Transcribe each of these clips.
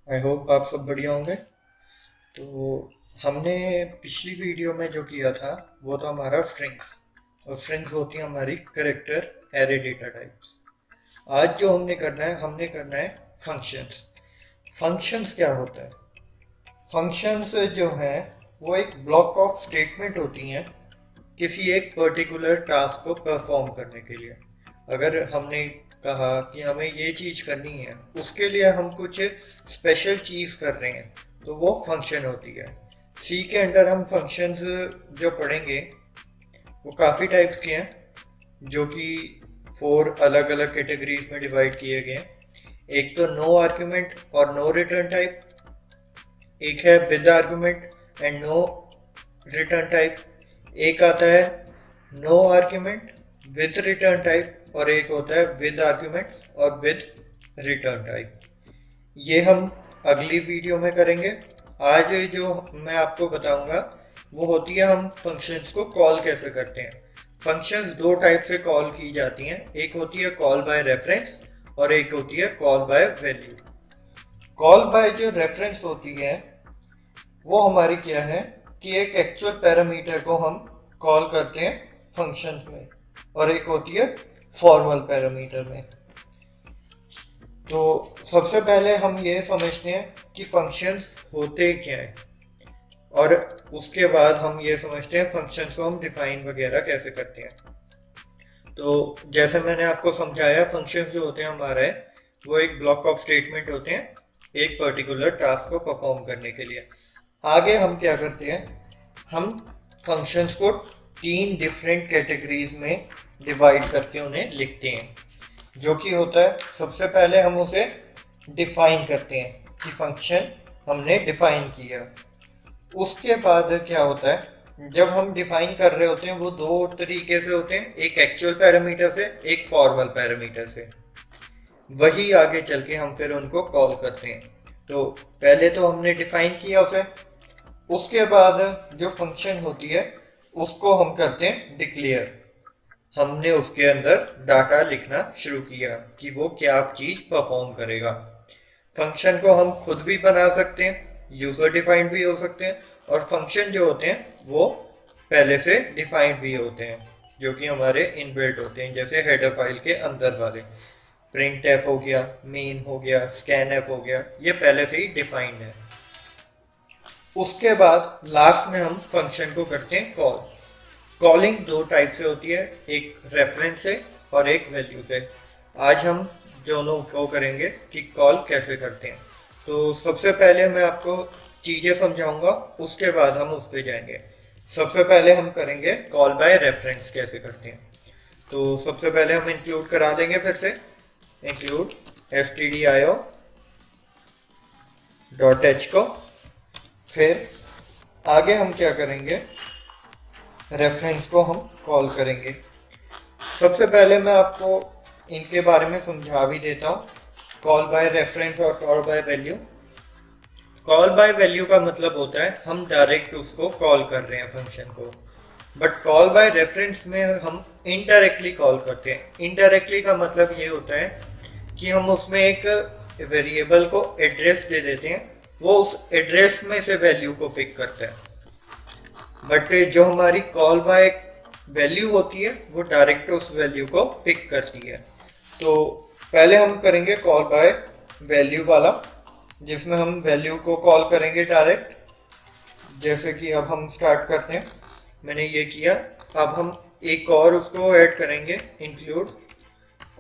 I hope आप सब बढ़िया होंगे। तो हमने पिछली वीडियो में जो किया था वो था हमारा स्ट्रिंग्स। और स्ट्रिंग्स होती है हमारी कैरेक्टर एरे डेटा टाइप्स। आज जो हमने करना है फंक्शंस। फंक्शंस क्या होता है? फंक्शंस जो है वो एक ब्लॉक ऑफ स्टेटमेंट होती हैं किसी एक पर्टिकुलर टास्क को परफॉर्म करने के लिए। अगर हमने कहा कि हमें ये चीज करनी है, उसके लिए हम कुछ स्पेशल चीज कर रहे हैं, तो वो फंक्शन होती है। सी के अंडर हम फंक्शंस जो पढ़ेंगे वो काफी टाइप्स के हैं, जो कि 4 अलग अलग कैटेगरीज में डिवाइड किए गए हैं। एक तो नो आर्ग्यूमेंट और नो रिटर्न टाइप, एक है with argument and no return type, एक आता है no argument with return type, और एक होता है विद आर्ग्यूमेंट और विद रिटर्न टाइप। ये हम अगली वीडियो में करेंगे। आज जो मैं आपको बताऊंगा वो होती है हम फंक्शंस को कॉल कैसे करते हैं। फंक्शंस दो टाइप से कॉल की जाती हैं, एक होती है कॉल बाय रेफरेंस और एक होती है call by value. Call by जो रेफरेंस होती है वो हमारी क्या है कि एक एक्चुअल पैरामीटर को हम कॉल करते हैं फंक्शन में, और एक होती है फॉर्मल पैरामीटर में। तो सबसे पहले हम ये समझते हैं कि फंक्शंस होते क्या हैं, और उसके बाद हम ये समझते हैं फंक्शंस को हम डिफाइन वगैरह कैसे करते हैं। तो जैसे मैंने आपको समझाया, फंक्शंस जो होते हैं हमारे, वो एक ब्लॉक ऑफ स्टेटमेंट होते हैं एक पर्टिकुलर टास्क को परफॉर्म करने के लिए। आगे हम क्या करते हैं, हम फंक्शंस को 3 डिफरेंट कैटेगरीज में डिवाइड करके उन्हें लिखते हैं। जो कि होता है, सबसे पहले हम उसे डिफाइन करते हैं कि फंक्शन हमने डिफाइन किया। उसके बाद क्या होता है, जब हम डिफाइन कर रहे होते हैं वो दो तरीके से होते हैं, एक एक्चुअल पैरामीटर से, एक फॉर्मल पैरामीटर से। वही आगे चल के हम फिर उनको कॉल करते हैं। तो पहले तो हमने डिफाइन किया उसे, उसके बाद जो फंक्शन होती है उसको हम करते हैं डिक्लेयर। हमने उसके अंदर डाटा लिखना शुरू किया कि वो क्या चीज परफॉर्म करेगा। फंक्शन को हम खुद भी बना सकते हैं, यूजर डिफाइंड भी हो सकते हैं, और फंक्शन जो होते हैं वो पहले से डिफाइंड भी होते हैं, जो कि हमारे इनबिल्ट होते हैं, जैसे हेडर फाइल के अंदर वाले। प्रिंट एफ हो गया, मेन हो गया, स्कैन एफ हो गया, ये पहले से ही डिफाइंड है। उसके बाद लास्ट में हम फंक्शन को करते हैं कॉल। कॉलिंग दो टाइप से होती है, एक रेफरेंस से और एक वैल्यू से। आज हम दोनों को करेंगे कि कॉल कैसे करते हैं। तो सबसे पहले मैं आपको चीजें समझाऊंगा, उसके बाद हम उस पर जाएंगे। सबसे पहले हम करेंगे कॉल बाय रेफरेंस कैसे करते हैं। तो सबसे पहले हम इंक्लूड करा देंगे, फिर से इंक्लूड stdio डॉट एच को। फिर आगे हम क्या करेंगे, रेफरेंस को हम कॉल करेंगे। सबसे पहले मैं आपको इनके बारे में समझा भी देता हूँ, कॉल बाय रेफरेंस और call by value. Call by value का मतलब होता है हम डायरेक्ट उसको कॉल कर रहे हैं फंक्शन को, बट कॉल बाय रेफरेंस में हम इनडायरेक्टली कॉल करते हैं। इनडायरेक्टली का मतलब ये होता है कि हम उसमें एक वेरिएबल को एड्रेस दे देते हैं, वो उस एड्रेस में से वैल्यू को पिक करता है। बट जो हमारी कॉल बाय वैल्यू होती है वो डायरेक्ट उस वैल्यू को पिक करती है। तो पहले हम करेंगे कॉल बाय वैल्यू वाला, जिसमें हम वैल्यू को कॉल करेंगे डायरेक्ट। जैसे कि अब हम स्टार्ट करते हैं, मैंने ये किया। अब हम एक और उसको ऐड करेंगे, include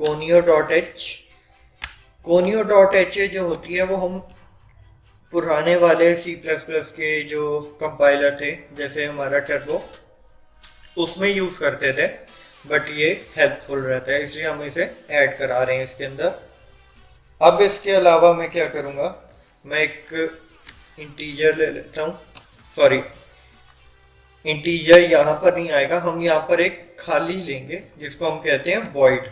conio dot H. conio dot H जो होती है वो हम पुराने वाले C++ के जो कंपाइलर थे, जैसे हमारा टर्बो, उसमें यूज करते थे। बट ये हेल्पफुल रहता है, इसलिए हम इसे ऐड करा रहे हैं इसके अंदर। अब इसके अलावा मैं क्या करूंगा, मैं एक इंटीजर ले लेता हूँ। सॉरी, इंटीजर यहाँ पर नहीं आएगा, हम यहाँ पर एक खाली लेंगे जिसको हम कहते हैं void।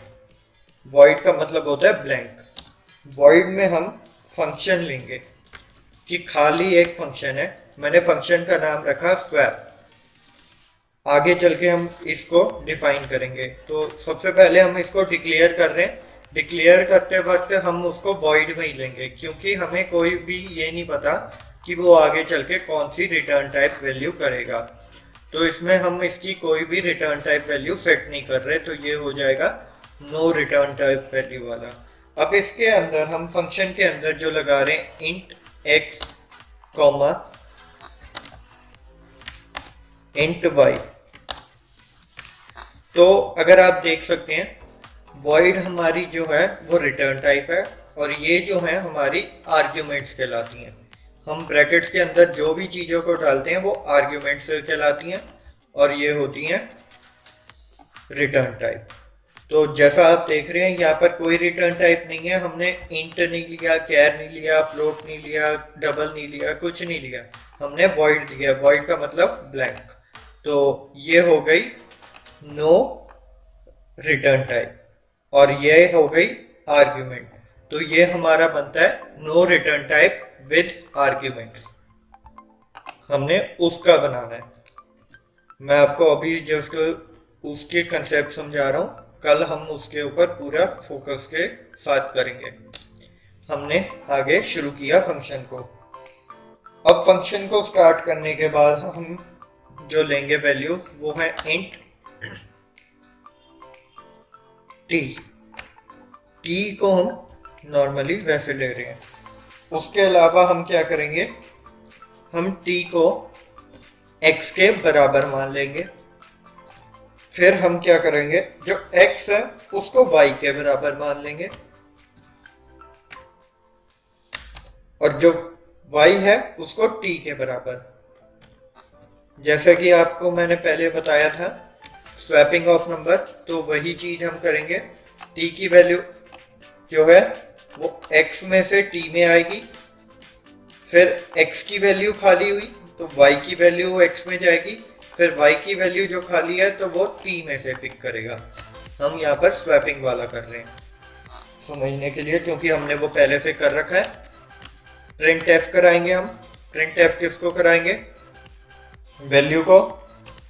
void का मतलब होता है ब्लैंक। void में हम फंक्शन लेंगे कि खाली एक फंक्शन है, मैंने फंक्शन का नाम रखा स्वैप। आगे चल के हम इसको डिफाइन करेंगे। तो सबसे पहले हम इसको डिक्लेयर कर रहे हैं डिक्लेयर करते वक्त हम उसको वॉइड में ही लेंगे, क्योंकि हमें कोई भी ये नहीं पता कि वो आगे चल के कौन सी रिटर्न टाइप वैल्यू करेगा। तो इसमें हम इसकी कोई भी रिटर्न टाइप वैल्यू सेट नहीं कर रहे, तो ये हो जाएगा नो रिटर्न टाइप वैल्यू वाला। अब इसके अंदर हम फंक्शन के अंदर जो लगा रहे हैं int x comma int y, तो अगर आप देख सकते हैं वॉइड हमारी जो है वो रिटर्न टाइप है, और ये जो है हमारी आर्ग्यूमेंट्स कहलाती हैं। हम ब्रैकेट्स के अंदर जो भी चीजों को डालते हैं वो आर्ग्यूमेंट्स कहलाती हैं, और ये होती हैं रिटर्न टाइप। तो जैसा आप देख रहे हैं यहाँ पर कोई रिटर्न टाइप नहीं है, हमने इंट नहीं लिया, कैर नहीं लिया, फ्लोट नहीं लिया, डबल नहीं लिया, कुछ नहीं लिया, हमने वॉइड दिया। वॉइड का मतलब ब्लैंक। तो ये हो गई नो रिटर्न टाइप, और ये हो गई आर्ग्यूमेंट। तो ये हमारा बनता है no return type with arguments. हमने उसका बनाना है। मैं आपको अभी जस्ट उसके कंसेप्ट समझा रहा हूं, कल हम उसके ऊपर पूरा फोकस के साथ करेंगे। हमने आगे शुरू किया फंक्शन को। अब फंक्शन को स्टार्ट करने के बाद हम जो लेंगे वैल्यू वो है इंट टी। टी को हम नॉर्मली वैसे ले रहे हैं। उसके अलावा हम क्या करेंगे, हम टी को x के बराबर मान लेंगे। फिर हम क्या करेंगे, जो x है उसको y के बराबर मान लेंगे, और जो y है उसको t के बराबर। जैसे कि आपको मैंने पहले बताया था स्वैपिंग ऑफ नंबर, तो वही चीज हम करेंगे। t की वैल्यू जो है वो x में से t में आएगी, फिर x की वैल्यू खाली हुई तो y की वैल्यू x में जाएगी, फिर y की वैल्यू जो खाली है तो वो t में से पिक करेगा। हम यहाँ पर स्वैपिंग वाला कर रहे हैं समझने के लिए, क्योंकि हमने वो पहले से कर रखा है। प्रिंट एफ कराएंगे हम। प्रिंट एफ किसको कराएंगे, वैल्यू को।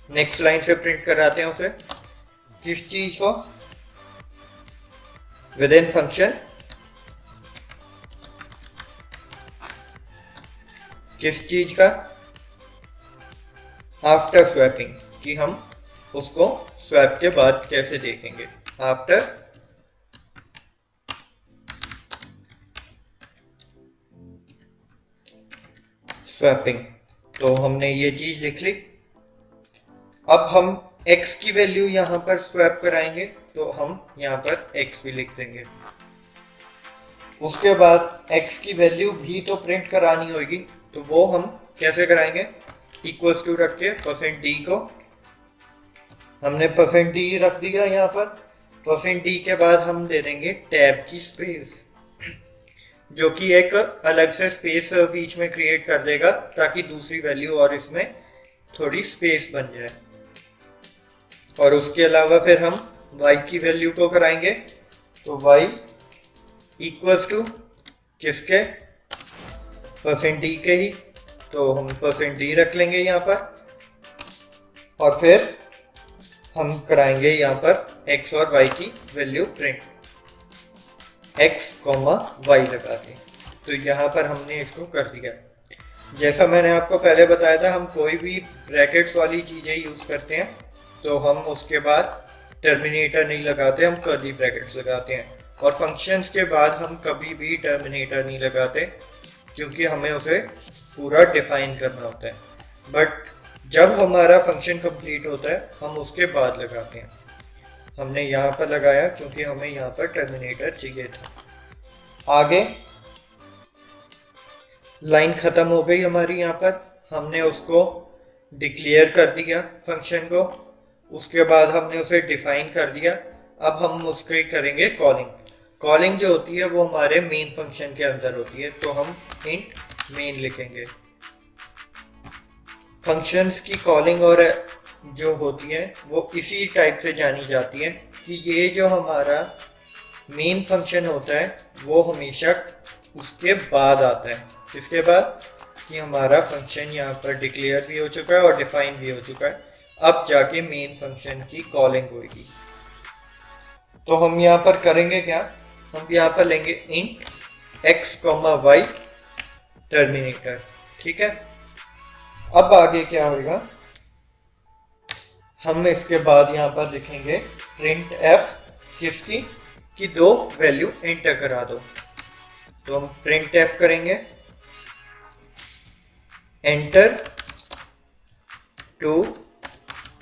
नेक्स्ट लाइन से प्रिंट कराते हैं उसे, किस चीज को, विद इन फंक्शन। किस चीज का, आफ्टर स्वैपिंग, कि हम उसको स्वैप के बाद कैसे देखेंगे, आफ्टर स्वैपिंग। तो हमने ये चीज लिख ली। अब हम x की वैल्यू यहां पर स्वैप कराएंगे, तो हम यहां पर x भी लिख देंगे। उसके बाद x की वैल्यू भी तो प्रिंट करानी होगी, तो वो हम कैसे कराएंगे, इक्वल्स टू रख के %d को हमने %d रख दिया यहाँ पर। %d के बाद हम दे देंगे टैब की स्पेस, जो कि एक अलग से स्पेस बीच में क्रिएट कर देगा, ताकि दूसरी वैल्यू और इसमें थोड़ी स्पेस बन जाए। और उसके अलावा फिर हम y की वैल्यू को कराएंगे, तो y इक्वल्स टू किसके, %d के ही, तो हम %d रख लेंगे यहाँ पर। और फिर हम कराएंगे यहाँ पर x और y की वैल्यू प्रिंट, x, y लगा के। तो यहाँ पर हमने इसको कर दिया। जैसा मैंने आपको पहले बताया था, हम कोई भी ब्रैकेट्स वाली चीजें यूज करते हैं तो हम उसके बाद टर्मिनेटर नहीं लगाते, हम कर्ली ब्रैकेट्स लगाते हैं। और फंक्शंस के बाद हम कभी भी टर्मिनेटर नहीं लगाते, क्योंकि हमें उसे पूरा डिफाइन करना होता है। बट जब हमारा फंक्शन कंप्लीट होता है हम उसके बाद लगाते हैं। हमने यहाँ पर लगाया क्योंकि हमें यहाँ पर टर्मिनेटर चाहिए था। आगे लाइन खत्म हो गई हमारी। यहाँ पर हमने उसको डिक्लेयर कर दिया फंक्शन को, उसके बाद हमने उसे डिफाइन कर दिया। अब हम उसके करेंगे कॉलिंग। कॉलिंग जो होती है वो हमारे मेन फंक्शन के अंदर होती है, तो हम इंट मेन लिखेंगे। फंक्शंस की कॉलिंग और जो होती है वो इसी टाइप से जानी जाती है कि ये जो हमारा मेन फंक्शन होता है वो हमेशा उसके बाद आता है। इसके बाद कि हमारा फंक्शन यहाँ पर डिक्लेयर भी हो चुका है और डिफाइन भी हो चुका है, अब जाके मेन फंक्शन की कॉलिंग होगी। तो हम यहाँ पर करेंगे क्या, हम यहाँ पर लेंगे int x comma y terminator. ठीक है, अब आगे क्या होगा, हम इसके बाद यहाँ पर लिखेंगे प्रिंट एफ किसकी कि दो वैल्यू एंटर करा दो। तो हम प्रिंट एफ करेंगे एंटर टू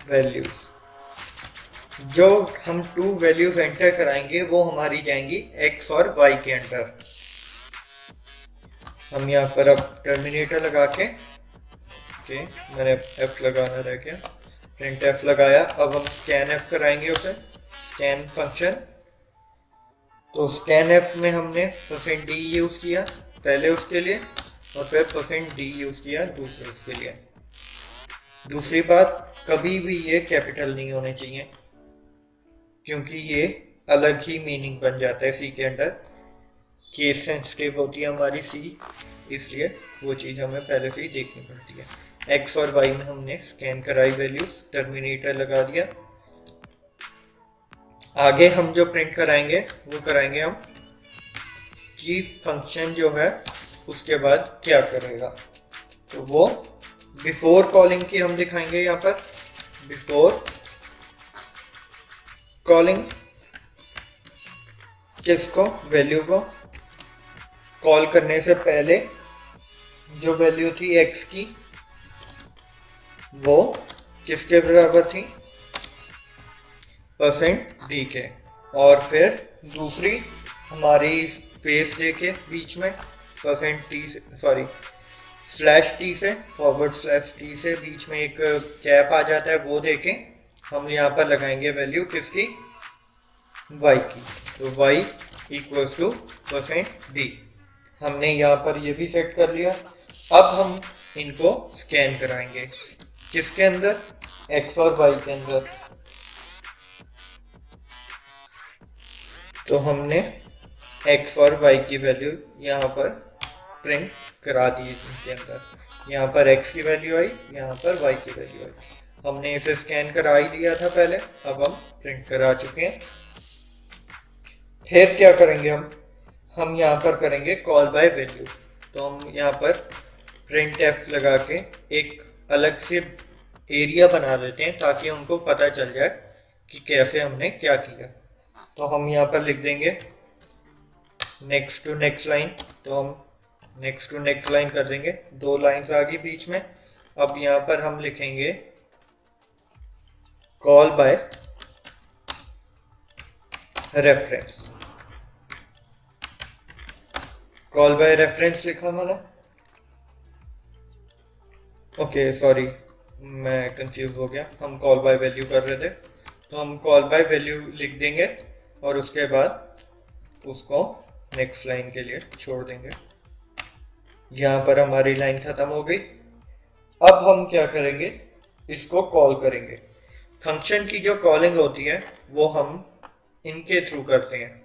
वैल्यूज। जो हम टू वैल्यूज एंटर कराएंगे वो हमारी जाएंगी एक्स और वाई के अंदर। हम यहाँ पर अब टर्मिनेटर लगा के मैंने एफ लगाना रह गया, प्रिंट एफ लगाया। अब हम स्कैन एफ कराएंगे उसे, स्कैन फंक्शन। तो स्कैन एफ में हमने %d यूज किया पहले उसके लिए और फिर %d यूज किया दूसरे उसके लिए। दूसरी बात, कभी भी ये कैपिटल नहीं होने चाहिए क्योंकि ये अलग ही मीनिंग बन जाता है सी के अंदर। केस सेंसिटिव होती है हमारी सी, इसलिए वो चीज हमें पहले से ही देखनी पड़ती है। एक्स और वाई में हमने स्कैन कराई वैल्यूज, टर्मिनेटर लगा दिया। आगे हम जो प्रिंट कराएंगे वो कराएंगे हम कि फंक्शन जो है उसके बाद क्या करेगा। तो वो बिफोर कॉलिंग की हम दिखाएंगे यहाँ पर, बिफोर कॉलिंग किसको, वैल्यू को। कॉल करने से पहले जो वैल्यू थी एक्स की वो किसके बराबर थी, %d के। और फिर दूसरी हमारी स्पेस देके बीच में %t से /t से /t से बीच में एक कैप आ जाता है, वो देके हम यहाँ पर लगाएंगे वैल्यू किसकी, y की। तो y इक्वल्स टू %d। हमने यहाँ पर ये भी सेट कर लिया। अब हम इनको स्कैन कराएंगे किसके अंदर, x और y के अंदर। तो हमने x और y की वैल्यू यहाँ पर प्रिंट करा दी इनके अंदर। यहाँ पर x की वैल्यू आई, यहाँ पर y की वैल्यू आई। हमने इसे स्कैन करा ही लिया था पहले, अब हम प्रिंट करा चुके हैं। फिर क्या करेंगे हम यहाँ पर करेंगे कॉल बाय वैल्यू। तो हम यहाँ पर प्रिंट एफ लगा के एक अलग से एरिया बना देते हैं ताकि उनको पता चल जाए कि कैसे हमने क्या किया। तो हम यहाँ पर लिख देंगे नेक्स्ट टू नेक्स्ट लाइन। तो हम नेक्स्ट टू नेक्स्ट लाइन कर देंगे, 2 लाइन्स आ गई बीच में। अब यहाँ पर हम लिखेंगे call by reference. Call by reference लिखा मैंने, ओके सॉरी मैं कंफ्यूज हो गया, हम कॉल बाय वैल्यू कर रहे थे। तो हम कॉल बाय वैल्यू लिख देंगे और उसके बाद उसको नेक्स्ट लाइन के लिए छोड़ देंगे। यहाँ पर हमारी लाइन खत्म हो गई। अब हम क्या करेंगे, इसको कॉल करेंगे। फंक्शन की जो कॉलिंग होती है वो हम इनके थ्रू करते हैं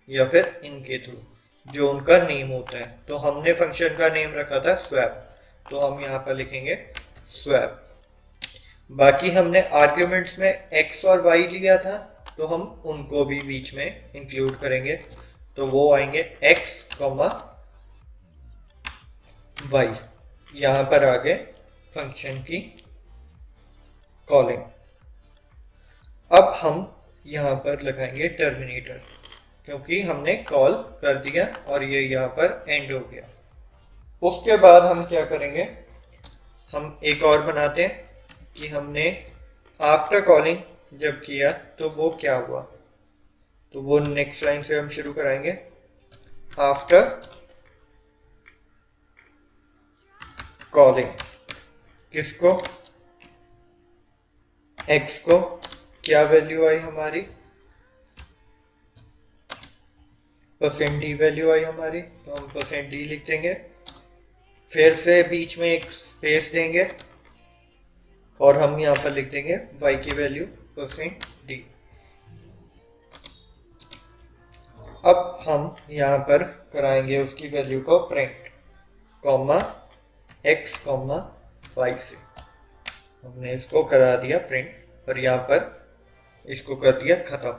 या फिर इनके थ्रू, जो उनका नेम होता है। तो हमने फंक्शन का नेम रखा था स्वैप, तो हम यहाँ पर लिखेंगे स्वैप। बाकी हमने आर्ग्यूमेंट्स में x और y लिया था, तो हम उनको भी बीच में इंक्लूड करेंगे। तो वो आएंगे x, y। यहाँ पर आगे फंक्शन की कॉलिंग। अब हम यहाँ पर लगाएंगे टर्मिनेटर क्योंकि हमने कॉल कर दिया और ये यहाँ पर एंड हो गया। उसके बाद हम क्या करेंगे, हम एक और बनाते हैं कि हमने आफ्टर कॉलिंग जब किया तो वो क्या हुआ। तो वो नेक्स्ट लाइन से हम शुरू कराएंगे, आफ्टर कॉलिंग किसको, x को। क्या वैल्यू आई हमारी, %d वैल्यू आई हमारी, तो हम %d लिख देंगे। फिर से बीच में एक स्पेस देंगे और हम यहाँ पर लिख देंगे y की वैल्यू %d। अब हम यहाँ पर कराएंगे उसकी वैल्यू को प्रिंट, x, y से। हमने इसको करा दिया प्रिंट और यहाँ पर इसको कर दिया खत्म।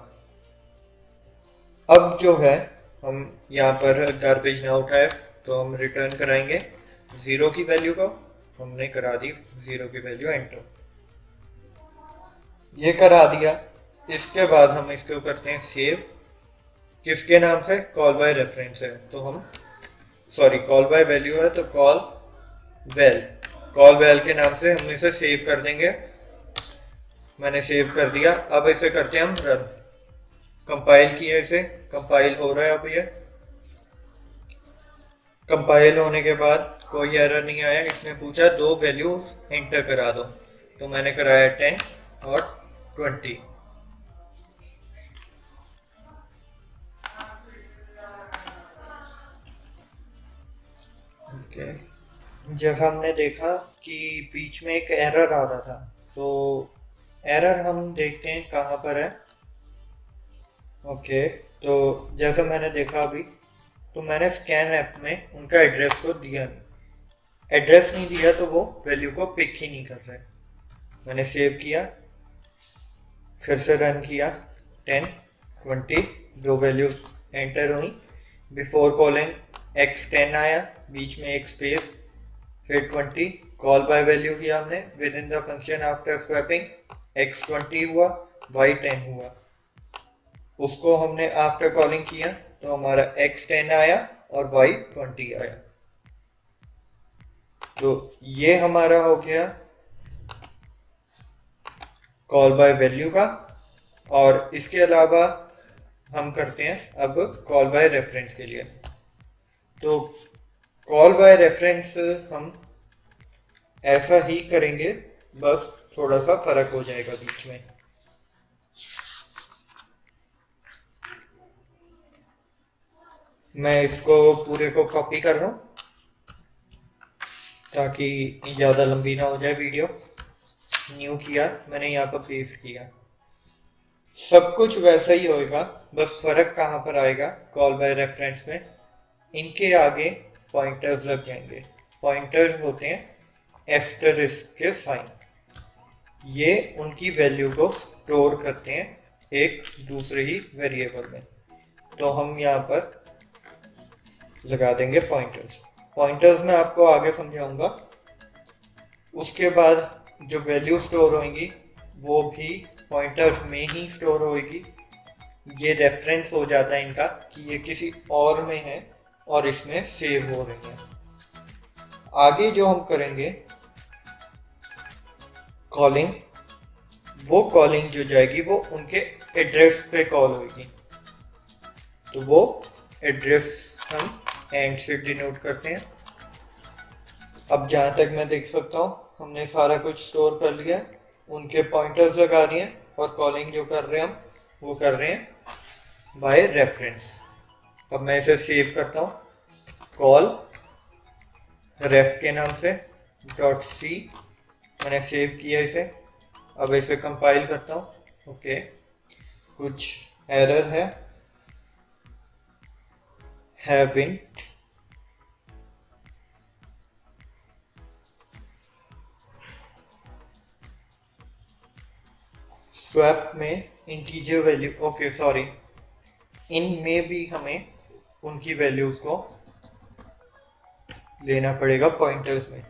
अब जो है हम यहाँ पर गार्बेज ना उठाए तो हम रिटर्न कराएंगे 0 की वैल्यू को। हमने करा दी 0 की वैल्यू एंटर, ये करा दिया। इसके बाद हम इसको करते हैं सेव। किसके नाम से? कॉल बाय रेफरेंस है तो हम सॉरी कॉल बाय वैल्यू है तो वेल कॉल वेल के नाम से हम इसे सेव कर देंगे। मैंने सेव कर दिया। अब इसे करते हैं हम रन। कंपाइल किया, इसे कंपाइल हो रहा है। अब ये कंपाइल होने के बाद कोई एरर नहीं आया। इसने पूछा 2 वैल्यू एंटर करा दो, तो मैंने कराया 10 और 20। ओके, जब हमने देखा कि बीच में एक एरर आ रहा था, तो एरर हम देखते हैं कहाँ पर है। ओके, तो जैसे मैंने देखा अभी, तो मैंने स्कैन ऐप में उनका एड्रेस को दिया नहीं। एड्रेस नहीं दिया तो वो वैल्यू को पिक ही नहीं कर रहे। मैंने सेव किया, फिर से रन किया। 10 20 दो वैल्यू एंटर हुई। बिफोर कॉलिंग x10 आया, बीच में एक स्पेस, फिर 20। कॉल बाय वैल्यू किया हमने with in the function after swapping. x20 हुआ, y10 हुआ। उसको हमने आफ्टर कॉलिंग किया तो हमारा x10 आया और y20 आया। तो ये हमारा हो गया कॉल बाय वैल्यू का। और इसके अलावा हम करते हैं अब कॉल बाय रेफरेंस के लिए। तो कॉल बाय रेफरेंस हम ऐसा ही करेंगे, बस थोड़ा सा फर्क हो जाएगा बीच में। मैं इसको पूरे को कॉपी कर रहा हूँ ताकि ज़्यादा लंबी ना हो जाए वीडियो। न्यू किया, मैंने यहाँ पर पेस्ट किया। सब कुछ वैसा ही होएगा, बस फर्क कहाँ पर आएगा कॉल बाय रेफरेंस में, इनके आगे पॉइंटर्स लग जाएंगे। पॉइंटर्स होते हैं एस्टरिस्क के साइन। ये उनकी वैल्यू को स्टोर करते हैं एक दूसरे ही वेरिएबल में। तो हम यहाँ पर लगा देंगे पॉइंटर्स। पॉइंटर्स में आपको आगे समझाऊंगा। उसके बाद जो वैल्यू स्टोर होंगी वो भी पॉइंटर्स में ही स्टोर होगी। ये रेफरेंस हो जाता है इनका कि ये किसी और में है और इसमें सेव हो रही है। आगे जो हम करेंगे कॉलिंग, वो कॉलिंग जो जाएगी वो उनके एड्रेस पे कॉल होगी। तो वो एड्रेस हम एंड से डिनोट करते हैं। अब जहां तक मैं देख सकता हूँ हमने सारा कुछ स्टोर कर लिया। उनके पॉइंटर्स लगा दिए और कॉलिंग जो कर रहे हैं हम वो कर रहे हैं बाय रेफरेंस। अब मैं इसे सेव करता हूँ कॉल रेफ के नाम से डॉट सी। मैंने सेव किया इसे। अब इसे कंपाइल करता हूँ। ओके, कुछ एरर है, haven't स्वैप में इंटीजर वैल्यू। ओके सॉरी, इन में भी हमें उनकी वैल्यूज को लेना पड़ेगा पॉइंटर्स में।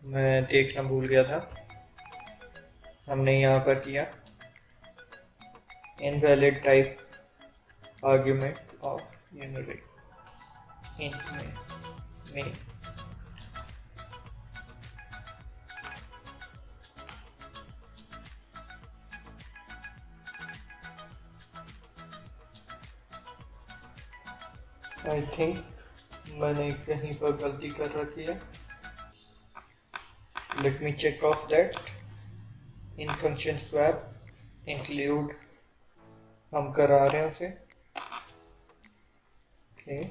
मैं देखना भूल गया था। हमने यहाँ पर किया invalid type argument of unit int में आई थिंक मैंने कहीं पर गलती कर रखी है। Let me check of that. In function swap include हम करा रहे हैं उसे। ओके,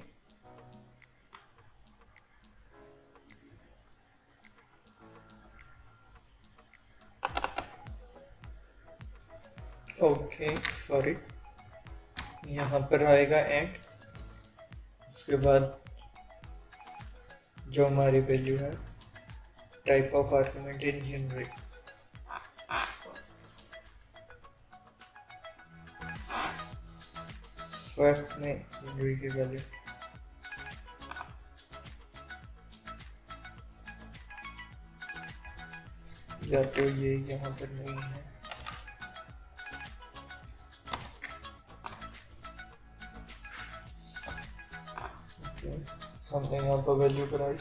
ओके सॉरी, यहाँ पर आएगा एंड। उसके बाद जो हमारी वैल्यू है type of argument in generate. Swift में मेमोरी की वैल्यू या तो ये यहाँ पर नहीं है, हमने यहाँ पर वैल्यू कराई,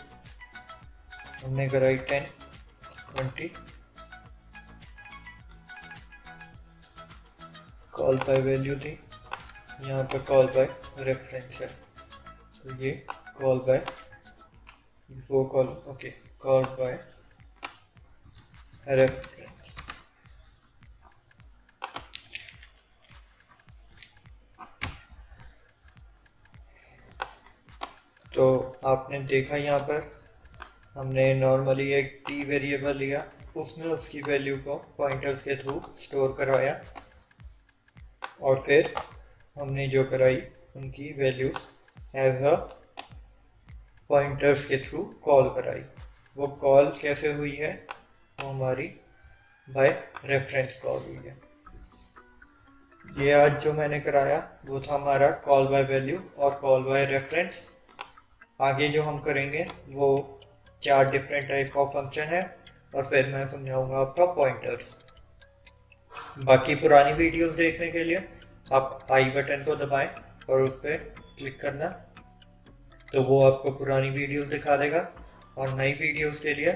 हमने कराई 10, 20, कॉल बाय वैल्यू थी, यहाँ पर कॉल बाय रेफरेंस है, तो ये call by before call, okay, call by reference. तो आपने देखा यहाँ पर हमने नॉर्मली एक t वेरिएबल लिया, उसमें उसकी वैल्यू को पॉइंटर्स के थ्रू स्टोर करवाया और फिर हमने जो कराई उनकी वैल्यू एज अ पॉइंटर्स के थ्रू कॉल कराई। वो कॉल कैसे हुई है, वो हमारी बाय रेफरेंस कॉल हुई है। ये आज जो मैंने कराया वो था हमारा कॉल बाय वैल्यू और कॉल बाय रेफरेंस। आगे जो हम करेंगे वो 4 डिफरेंट टाइप ऑफ फंक्शन है और फिर मैं समझाऊंगा आपका पॉइंटर्स। बाकी पुरानी वीडियोस देखने के लिए आप आई बटन को दबाएं और उस पर क्लिक करना, तो वो आपको पुरानी वीडियोस दिखा देगा। और नई वीडियोस के लिए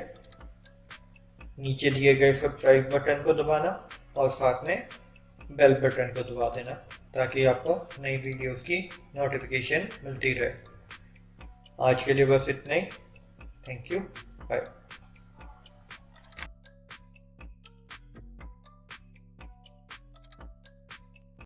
नीचे दिए गए सब्सक्राइब बटन को दबाना और साथ में बेल बटन को दबा देना ताकि आपको नई वीडियोस की नोटिफिकेशन मिलती रहे। आज के लिए बस इतना ही। Thank you, bye.